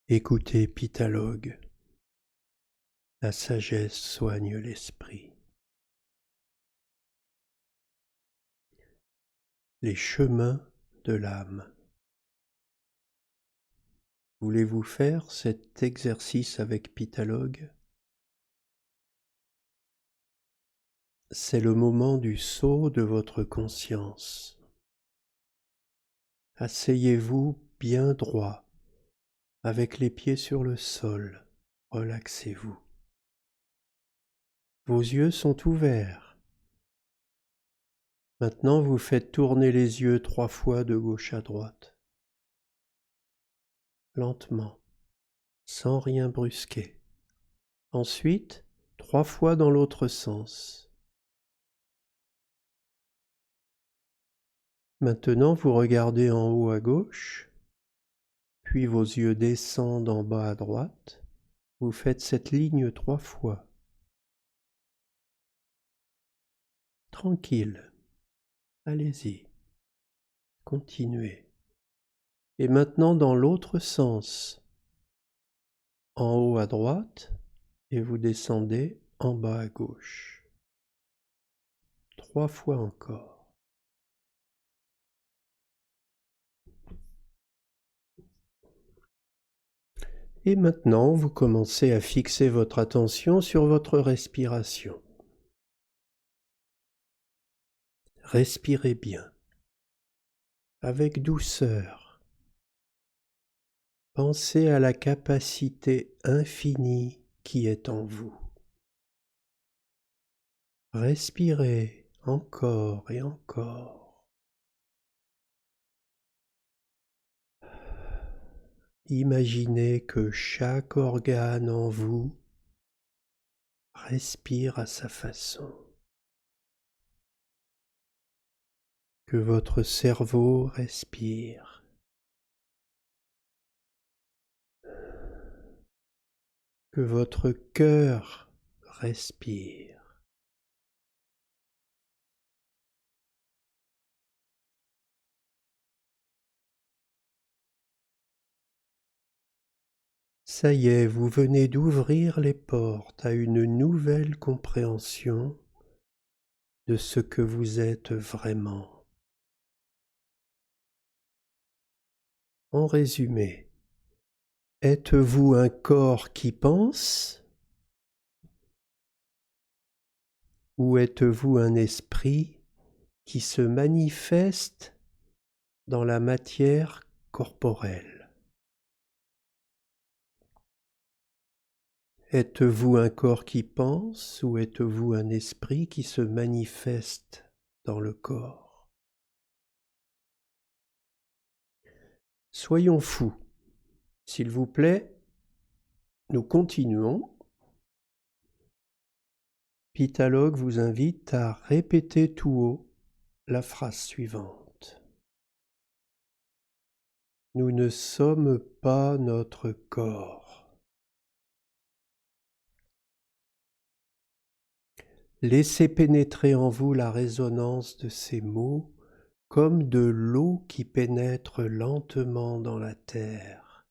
Écoutez Pitalogue, la sagesse soigne l'esprit. Les chemins de l'âme. Voulez-vous faire cet exercice avec Pitalogue? C'est le moment du saut de votre conscience. Asseyez-vous bien droit, avec les pieds sur le sol. Relaxez-vous. Vos yeux sont ouverts. Maintenant, vous faites tourner les yeux 3 fois de gauche à droite. Lentement, sans rien brusquer. Ensuite, 3 fois dans l'autre sens. Maintenant, vous regardez en haut à gauche, puis vos yeux descendent en bas à droite. Vous faites cette ligne 3 fois. Tranquille. Allez-y. Continuez. Et maintenant dans l'autre sens. En haut à droite et vous descendez en bas à gauche. 3 fois encore. Et maintenant, vous commencez à fixer votre attention sur votre respiration. Respirez bien, avec douceur. Pensez à la capacité infinie qui est en vous. Respirez encore et encore. Imaginez que chaque organe en vous respire à sa façon. Que votre cerveau respire. Que votre cœur respire. Ça y est, vous venez d'ouvrir les portes à une nouvelle compréhension de ce que vous êtes vraiment. En résumé, êtes-vous un corps qui pense ou êtes-vous un esprit qui se manifeste dans la matière corporelle? Êtes-vous un corps qui pense ou êtes-vous un esprit qui se manifeste dans le corps? Soyons fous. S'il vous plaît, nous continuons. Pitalogue vous invite à répéter tout haut la phrase suivante. Nous ne sommes pas notre corps. Laissez pénétrer en vous la résonance de ces mots comme de l'eau qui pénètre lentement dans la terre.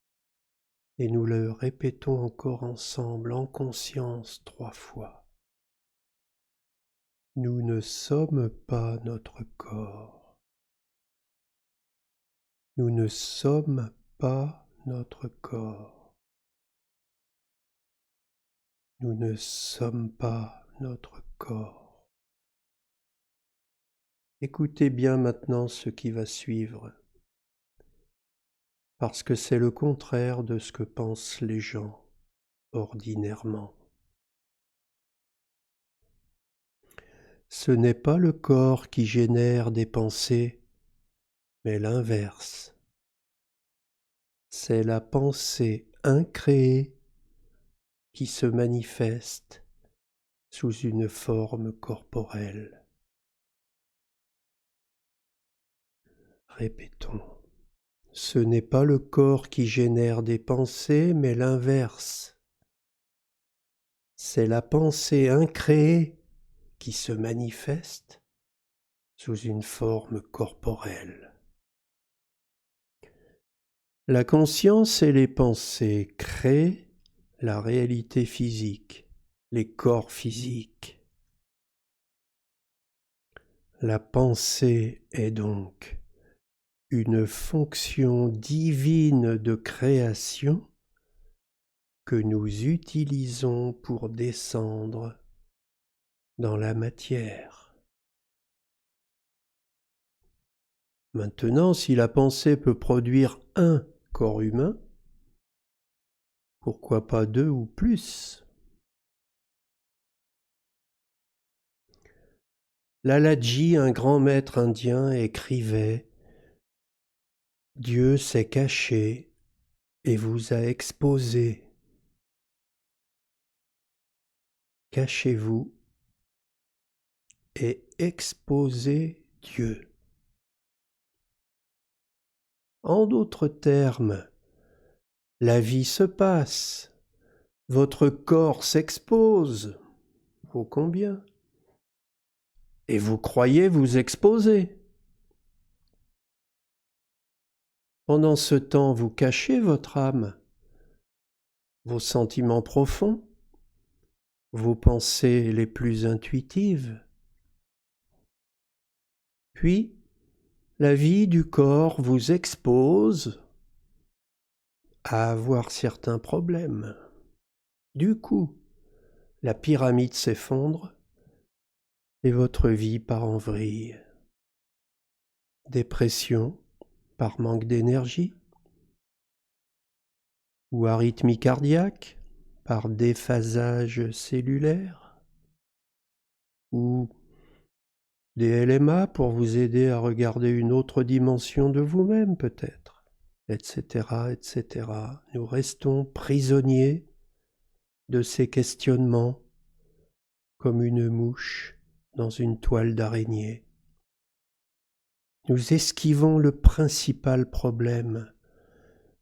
Et nous le répétons encore ensemble en conscience 3 fois. Nous ne sommes pas notre corps. Nous ne sommes pas notre corps. Nous ne sommes pas notre corps. Écoutez bien maintenant ce qui va suivre, parce que c'est le contraire de ce que pensent les gens ordinairement. Ce n'est pas le corps qui génère des pensées, mais l'inverse. C'est la pensée incréée qui se manifeste sous une forme corporelle. Répétons. Ce n'est pas le corps qui génère des pensées, mais l'inverse. C'est la pensée incréée qui se manifeste sous une forme corporelle. La conscience et les pensées créent la réalité physique, les corps physiques. La pensée est donc une fonction divine de création que nous utilisons pour descendre dans la matière. Maintenant, si la pensée peut produire un corps humain, pourquoi pas 2 ou plus? Lalaji, un grand maître indien, écrivait « Dieu s'est caché et vous a exposé. Cachez-vous et exposez Dieu. » En d'autres termes, la vie se passe, votre corps s'expose, ô combien, et vous croyez vous exposer. Pendant ce temps, vous cachez votre âme, vos sentiments profonds, vos pensées les plus intuitives. Puis, la vie du corps vous expose à avoir certains problèmes. Du coup, la pyramide s'effondre et votre vie part en vrille. Dépression par manque d'énergie, ou arythmie cardiaque par déphasage cellulaire, ou des LMA pour vous aider à regarder une autre dimension de vous-même peut-être, etc., etc. Nous restons prisonniers de ces questionnements comme une mouche dans une toile d'araignée. Nous esquivons le principal problème,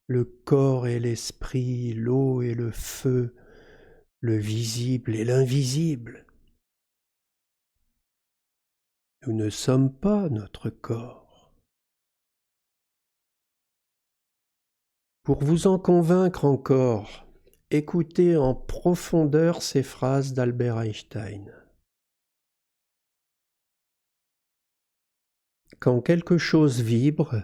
le corps et l'esprit, l'eau et le feu, le visible et l'invisible. Nous ne sommes pas notre corps. Pour vous en convaincre encore, écoutez en profondeur ces phrases d'Albert Einstein. Quand quelque chose vibre,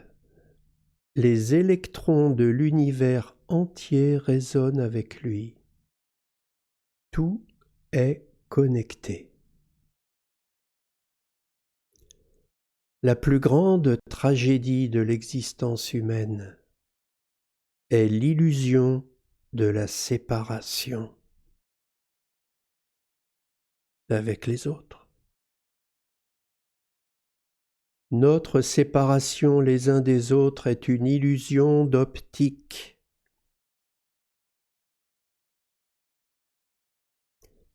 les électrons de l'univers entier résonnent avec lui. Tout est connecté. La plus grande tragédie de l'existence humaine est l'illusion de la séparation avec les autres. Notre séparation les uns des autres est une illusion d'optique.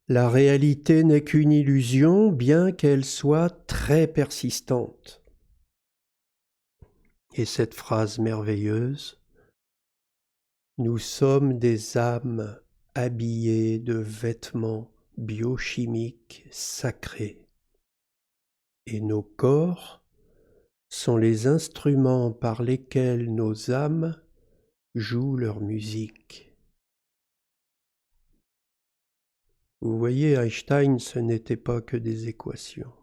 La réalité n'est qu'une illusion, bien qu'elle soit très persistante. Et cette phrase merveilleuse, nous sommes des âmes habillées de vêtements biochimiques sacrés. Et nos corps sont les instruments par lesquels nos âmes jouent leur musique. Vous voyez, Einstein, ce n'était pas que des équations.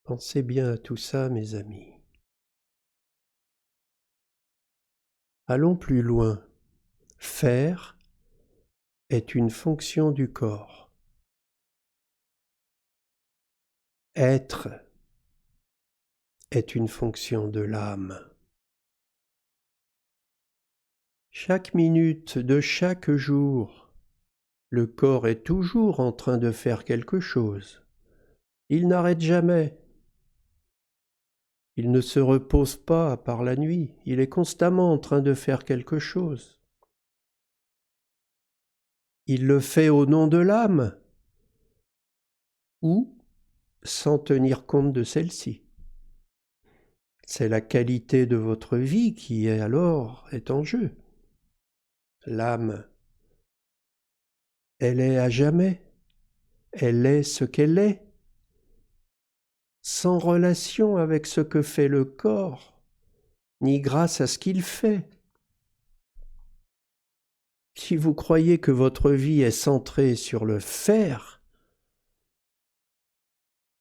Pensez bien à tout ça, mes amis. Allons plus loin. Faire est une fonction du corps. Être est une fonction de l'âme. Chaque minute de chaque jour, le corps est toujours en train de faire quelque chose. Il n'arrête jamais. Il ne se repose pas à part la nuit. Il est constamment en train de faire quelque chose. Il le fait au nom de l'âme ou sans tenir compte de celle-ci. C'est la qualité de votre vie qui est en jeu. L'âme, elle est à jamais. Elle est ce qu'elle est, sans relation avec ce que fait le corps. ni grâce à ce qu'il fait. Si vous croyez que votre vie est centrée sur le faire,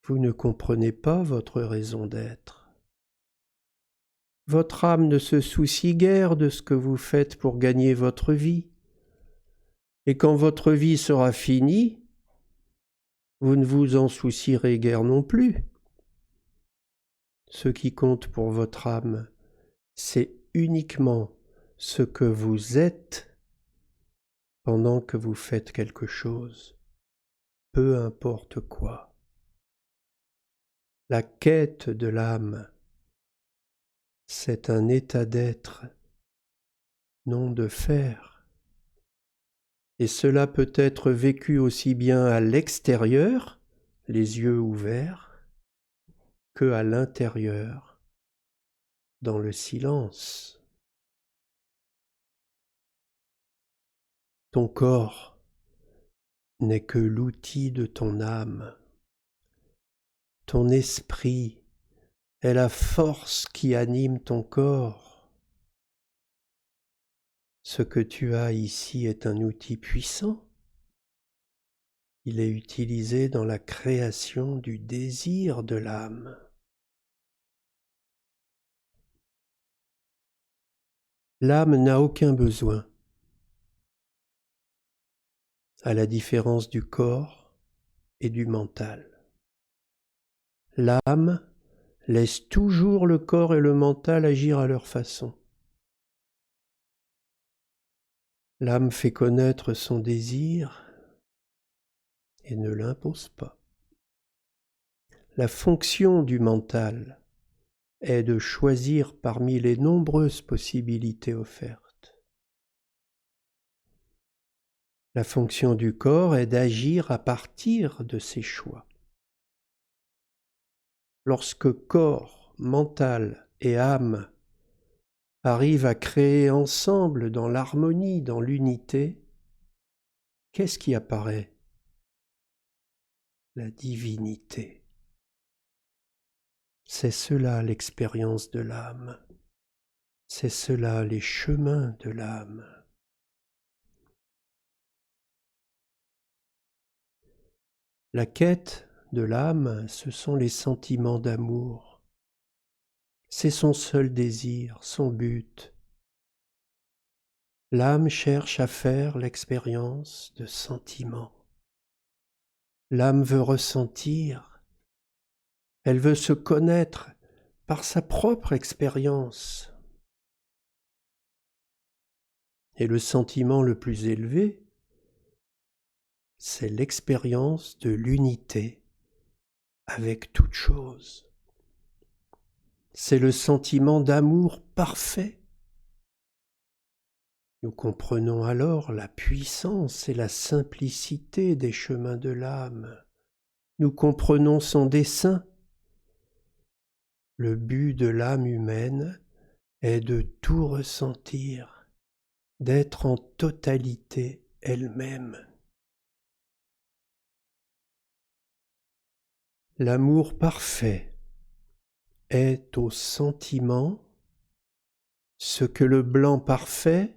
vous ne comprenez pas votre raison d'être. Votre âme ne se soucie guère de ce que vous faites pour gagner votre vie. Et quand votre vie sera finie, vous ne vous en soucierez guère non plus. Ce qui compte pour votre âme, c'est uniquement ce que vous êtes pendant que vous faites quelque chose, peu importe quoi. La quête de l'âme, c'est un état d'être, non de faire. Et cela peut être vécu aussi bien à l'extérieur, les yeux ouverts, que à l'intérieur, dans le silence. Ton corps n'est que l'outil de ton âme. Ton esprit est la force qui anime ton corps. Ce que tu as ici est un outil puissant. Il est utilisé dans la création du désir de l'âme. L'âme n'a aucun besoin, à la différence du corps et du mental. L'âme laisse toujours le corps et le mental agir à leur façon. L'âme fait connaître son désir et ne l'impose pas. La fonction du mental est de choisir parmi les nombreuses possibilités offertes. La fonction du corps est d'agir à partir de ses choix. Lorsque corps, mental et âme arrivent à créer ensemble dans l'harmonie, dans l'unité, qu'est-ce qui apparaît? La divinité. C'est cela l'expérience de l'âme. C'est cela les chemins de l'âme. La quête de l'âme, ce sont les sentiments d'amour. C'est son seul désir, son but. L'âme cherche à faire l'expérience de sentiments. L'âme veut ressentir, elle veut se connaître par sa propre expérience. Et le sentiment le plus élevé, c'est l'expérience de l'unité avec toute chose. C'est le sentiment d'amour parfait. Nous comprenons alors la puissance et la simplicité des chemins de l'âme. Nous comprenons son dessein. Le but de l'âme humaine est de tout ressentir, d'être en totalité elle-même. L'amour parfait est au sentiment ce que le blanc parfait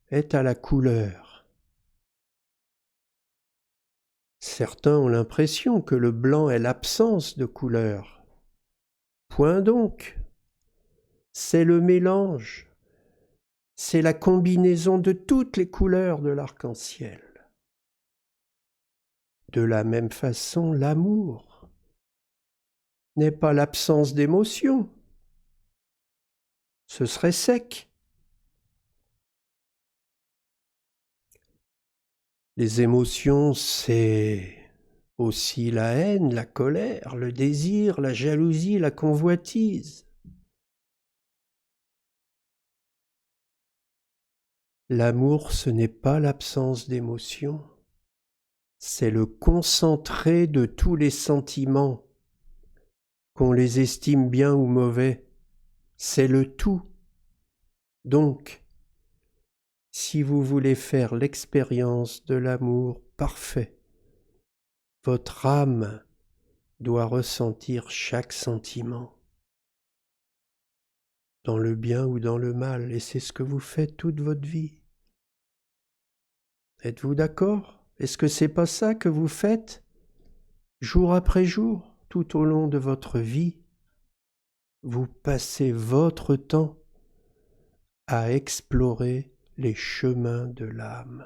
est à la couleur. Certains ont l'impression que le blanc est l'absence de couleur. Point donc. C'est le mélange. C'est la combinaison de toutes les couleurs de l'arc-en-ciel. De la même façon, l'amour n'est pas l'absence d'émotion. Ce serait sec. Les émotions, c'est aussi la haine, la colère, le désir, la jalousie, la convoitise. L'amour, ce n'est pas l'absence d'émotion, c'est le concentré de tous les sentiments, qu'on les estime bien ou mauvais, c'est le tout. Donc, si vous voulez faire l'expérience de l'amour parfait, votre âme doit ressentir chaque sentiment. dans le bien ou dans le mal, et c'est ce que vous faites toute votre vie. Êtes-vous d'accord? Est-ce que c'est pas ça que vous faites jour après jour, tout au long de votre vie? Vous passez votre temps à explorer les chemins de l'âme.